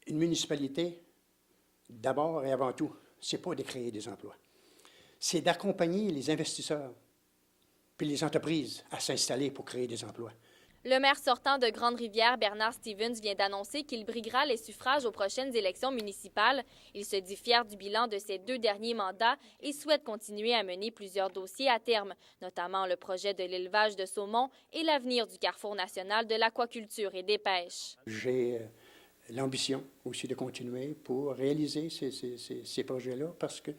Une municipalité, d'abord et avant tout, c'est pas de créer des emplois. C'est d'accompagner les investisseurs puis les entreprises à s'installer pour créer des emplois. Le maire sortant de Grande-Rivière, Bernard Stevens, vient d'annoncer qu'il briguera les suffrages aux prochaines élections municipales. Il se dit fier du bilan de ses 2 derniers mandats et souhaite continuer à mener plusieurs dossiers à terme, notamment le projet de l'élevage de saumon et l'avenir du Carrefour national de l'aquaculture et des pêches. J'ai l'ambition aussi de continuer pour réaliser ces projets-là parce que,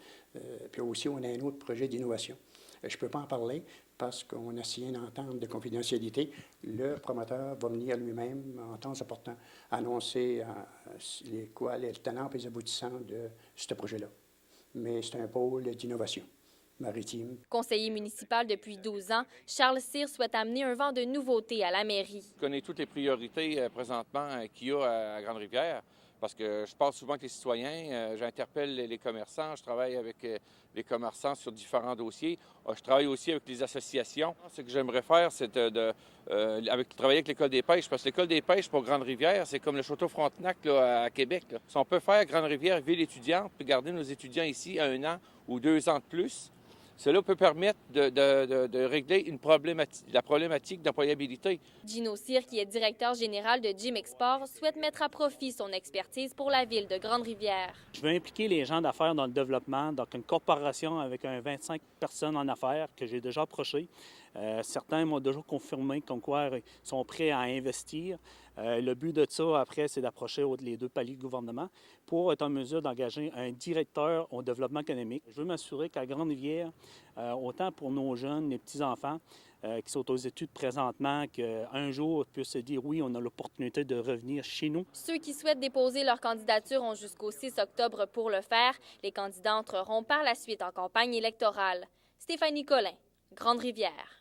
puis aussi, on a un autre projet d'innovation. Je ne peux pas en parler parce qu'on a signé une entente de confidentialité. Le promoteur va venir lui-même, en temps opportun, annoncer les tenants et les aboutissants de ce projet-là. Mais c'est un pôle d'innovation maritime. Conseiller municipal depuis 12 ans, Charles Cyr souhaite amener un vent de nouveauté à la mairie. Je connais toutes les priorités présentement qu'il y a à Grande-Rivière parce que je parle souvent avec les citoyens, j'interpelle les commerçants, je travaille avec les commerçants sur différents dossiers. Je travaille aussi avec les associations. Ce que j'aimerais faire, c'est travailler avec l'École des pêches parce que l'École des pêches pour Grande-Rivière, c'est comme le Château Frontenac là, à Québec. Là. Si on peut faire Grande-Rivière ville étudiante puis garder nos étudiants ici 1 an ou 2 ans de plus, cela peut permettre de régler la problématique d'employabilité. Gino Cyr, qui est directeur général de Gym Export, souhaite mettre à profit son expertise pour la ville de Grande-Rivière. Je veux impliquer les gens d'affaires dans le développement, donc une corporation avec 25 personnes en affaires que j'ai déjà approchées. Certains m'ont déjà confirmé comme quoi ils sont prêts à investir. Le but de ça, après, c'est d'approcher les 2 paliers de gouvernement pour être en mesure d'engager un directeur au développement économique. Je veux m'assurer qu'à Grande-Rivière, autant pour nos jeunes, les petits-enfants qui sont aux études présentement, qu'un jour ils puissent se dire oui, on a l'opportunité de revenir chez nous. Ceux qui souhaitent déposer leur candidature ont jusqu'au 6 octobre pour le faire. Les candidats entreront par la suite en campagne électorale. Stéphanie Collin, Grande-Rivière.